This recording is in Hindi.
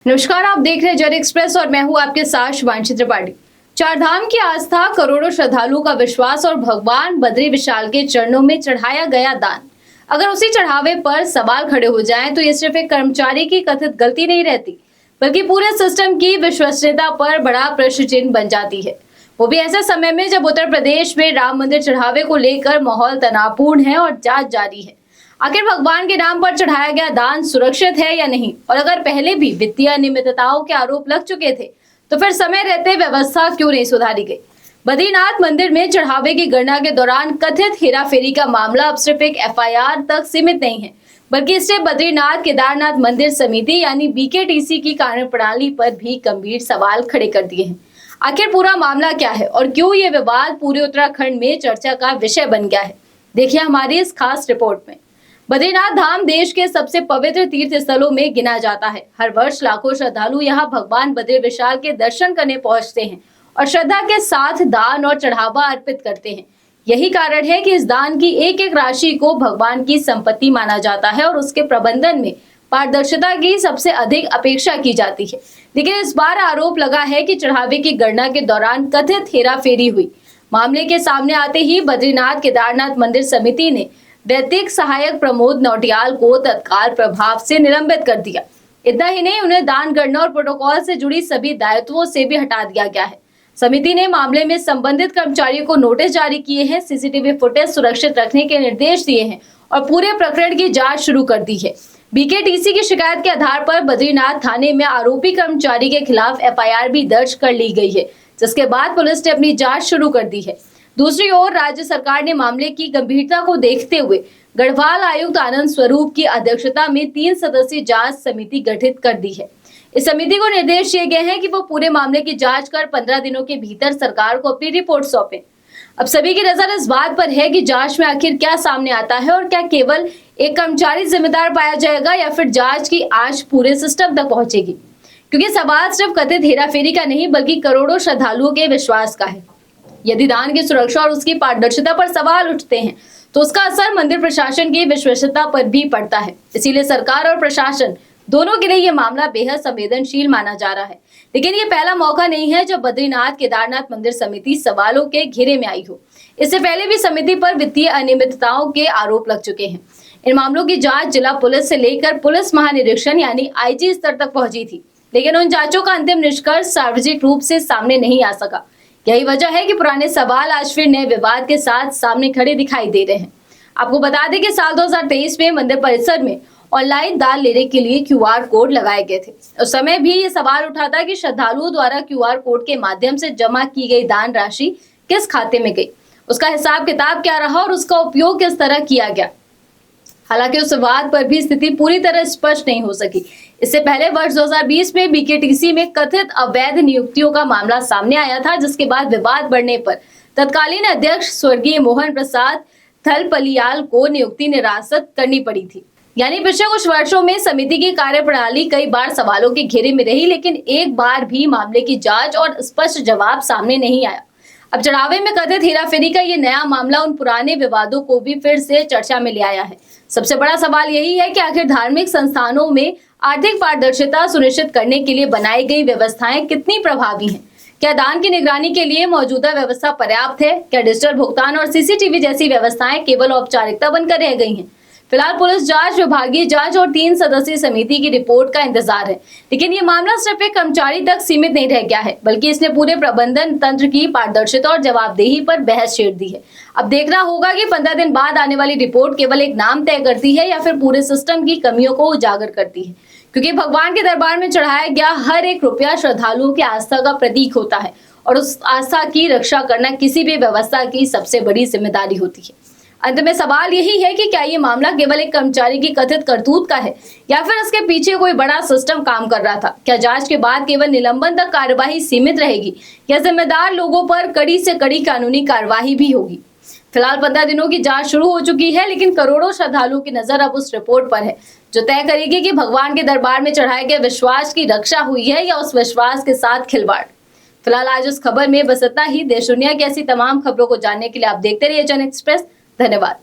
नमस्कार, आप देख रहे हैं जन एक्सप्रेस और मैं हूं आपके साथ शिवांशी त्रिपाठी। चारधाम की आस्था, करोड़ों श्रद्धालुओं का विश्वास और भगवान बद्री विशाल के चरणों में चढ़ाया गया दान, अगर उसी चढ़ावे पर सवाल खड़े हो जाएं तो ये सिर्फ एक कर्मचारी की कथित गलती नहीं रहती, बल्कि पूरे सिस्टम की विश्वसनीयता पर बड़ा प्रश्न चिन्ह बन जाती है। वो भी ऐसे समय में जब उत्तर प्रदेश में राम मंदिर चढ़ावे को लेकर माहौल तनावपूर्ण है और जांच जारी है। आखिर भगवान के नाम पर चढ़ाया गया दान सुरक्षित है या नहीं, और अगर पहले भी वित्तीय अनियमितताओं के आरोप लग चुके थे तो फिर समय रहते व्यवस्था क्यों नहीं सुधारी गई। बद्रीनाथ मंदिर में चढ़ावे की गणना के दौरान कथित हेराफेरी का मामला अब सिर्फ एक एफआईआर तक सीमित नहीं है, बल्कि इससे बद्रीनाथ केदारनाथ मंदिर समिति यानी बीकेटीसी की कार्यप्रणाली पर भी गंभीर सवाल खड़े कर दिए हैं। आखिर पूरा मामला क्या है और क्यों ये विवाद पूरे उत्तराखंड में चर्चा का विषय बन गया है, देखिए हमारी इस खास रिपोर्ट में। बद्रीनाथ धाम देश के सबसे पवित्र तीर्थ स्थलों में गिना जाता है। हर वर्ष लाखों श्रद्धालु यहां भगवान बद्री विशाल के दर्शन करने पहुंचते हैं और श्रद्धा के साथ दान और चढ़ावा अर्पित करते हैं। यही कारण है कि इस दान की एक एक राशि को भगवान की संपत्ति माना जाता है और उसके प्रबंधन में पारदर्शिता की सबसे अधिक अपेक्षा की जाती है। लेकिन इस बार आरोप लगा है कि चढ़ावे की गणना के दौरान कथित हेराफेरी हुई। मामले के सामने आते ही बद्रीनाथ केदारनाथ मंदिर समिति ने वैदिक सहायक प्रमोद नौटियाल को तत्काल प्रभाव से निलंबित कर दिया। इतना ही नहीं, उन्हें दान गणना और प्रोटोकॉल से जुड़ी सभी दायित्वों से भी हटा दिया गया है। समिति ने मामले में संबंधित कर्मचारियों को नोटिस जारी किए हैं, सीसीटीवी फुटेज सुरक्षित रखने के निर्देश दिए हैं और पूरे प्रकरण की जांच शुरू कर दी है। बीकेटीसी की शिकायत के आधार पर बद्रीनाथ थाने में आरोपी कर्मचारी के खिलाफ एफआईआर भी दर्ज कर ली गई है, जिसके बाद पुलिस ने अपनी जांच शुरू कर दी है। दूसरी ओर राज्य सरकार ने मामले की गंभीरता को देखते हुए गढ़वाल आयुक्त आनंद स्वरूप की अध्यक्षता में 3 सदस्यीय जांच समिति गठित कर दी है। इस समिति को निर्देश दिए गए हैं कि वो पूरे मामले की जांच कर 15 दिनों के भीतर सरकार को अपनी रिपोर्ट सौंपे। अब सभी की नजर इस बात पर है कि जांच में आखिर क्या सामने आता है और क्या केवल एक कर्मचारी जिम्मेदार पाया जाएगा या फिर जांच की आंच पूरे सिस्टम तक पहुंचेगी, क्योंकि सवाल सिर्फ कथित हेराफेरी का नहीं बल्कि करोड़ों श्रद्धालुओं के विश्वास का है। यदि दान की सुरक्षा और उसकी पारदर्शिता पर सवाल उठते हैं तो उसका असर मंदिर प्रशासन की विश्वसनीयता पर भी पड़ता है। इसीलिए सरकार और प्रशासन दोनों के लिए यह मामला बेहद संवेदनशील माना जा रहा है। लेकिन ये पहला मौका नहीं है जब बद्रीनाथ केदारनाथ मंदिर समिति सवालों के घेरे में आई हो। इससे पहले भी समिति पर वित्तीय अनियमितताओं के आरोप लग चुके हैं। इन मामलों की जांच जिला पुलिस से लेकर पुलिस महानिरीक्षण यानी आईजी स्तर तक पहुंची थी, लेकिन उन जांचों का अंतिम निष्कर्ष सार्वजनिक रूप से सामने नहीं आ सका। यही वजह है कि पुराने सवाल आज फिर नए विवाद के साथ सामने खड़े दिखाई दे रहे हैं। आपको बता दें कि साल 2023 में मंदिर परिसर में ऑनलाइन दान लेने के लिए क्यूआर कोड लगाए गए थे। उस समय भी ये सवाल उठा था कि श्रद्धालुओं द्वारा क्यूआर कोड के माध्यम से जमा की गई दान राशि किस खाते में गई, उसका हिसाब किताब क्या रहा और उसका उपयोग किस तरह किया गया। हालांकि उस विवाद पर भी स्थिति पूरी तरह स्पष्ट नहीं हो सकी। इससे पहले वर्ष 2020 में बीकेटीसी में कथित अवैध नियुक्तियों का मामला सामने आया था, जिसके बाद विवाद बढ़ने पर तत्कालीन अध्यक्ष स्वर्गीय मोहन प्रसाद थलपलियाल को नियुक्ति निरासत करनी पड़ी थी। यानी पिछले कुछ वर्षों में समिति की कार्यप्रणाली कई बार सवालों के घेरे में रही, लेकिन एक बार भी मामले की जांच और स्पष्ट जवाब सामने नहीं आया। अब चढ़ावे में कथित हेराफेरी का ये नया मामला उन पुराने विवादों को भी फिर से चर्चा में ले आया है। सबसे बड़ा सवाल यही है कि आखिर धार्मिक संस्थानों में आर्थिक पारदर्शिता सुनिश्चित करने के लिए बनाई गई व्यवस्थाएं कितनी प्रभावी हैं? क्या दान की निगरानी के लिए मौजूदा व्यवस्था पर्याप्त है? क्या डिजिटल भुगतान और सीसीटीवी जैसी व्यवस्थाएं केवल औपचारिकता बनकर रह गई हैं? फिलहाल पुलिस जांच, विभागीय जांच और 3 सदस्यीय समिति की रिपोर्ट का इंतजार है। लेकिन ये मामला सिर्फ एक कर्मचारी तक सीमित नहीं रह गया है, बल्कि इसने पूरे प्रबंधन तंत्र की पारदर्शिता और जवाबदेही पर बहस छेड़ दी है। अब देखना होगा कि 15 दिन बाद आने वाली रिपोर्ट केवल एक नाम तय करती है या फिर पूरे सिस्टम की कमियों को उजागर करती है, क्योंकि भगवान के दरबार में चढ़ाया गया हर एक रुपया श्रद्धालुओं की आस्था का प्रतीक होता है और उस आस्था की रक्षा करना किसी भी व्यवस्था की सबसे बड़ी जिम्मेदारी होती है। अंत में सवाल यही है कि क्या ये मामला केवल एक कर्मचारी की कथित करतूत का है या फिर इसके पीछे कोई बड़ा सिस्टम काम कर रहा था? क्या जांच के बाद केवल निलंबन तक कार्यवाही सीमित रहेगी या जिम्मेदार लोगों पर कड़ी से कड़ी कानूनी कार्यवाही भी होगी? फिलहाल 15 दिनों की जांच शुरू हो चुकी है, लेकिन करोड़ों श्रद्धालुओं की नजर अब उस रिपोर्ट पर है जो तय करेगी कि भगवान के दरबार में चढ़ाए गए विश्वास की रक्षा हुई है या उस विश्वास के साथ खिलवाड़। फिलहाल आज उस खबर में बस इतना ही। देश दुनिया की ऐसी तमाम खबरों को जानने के लिए आप देखते रहिए जन एक्सप्रेस। धन्यवाद।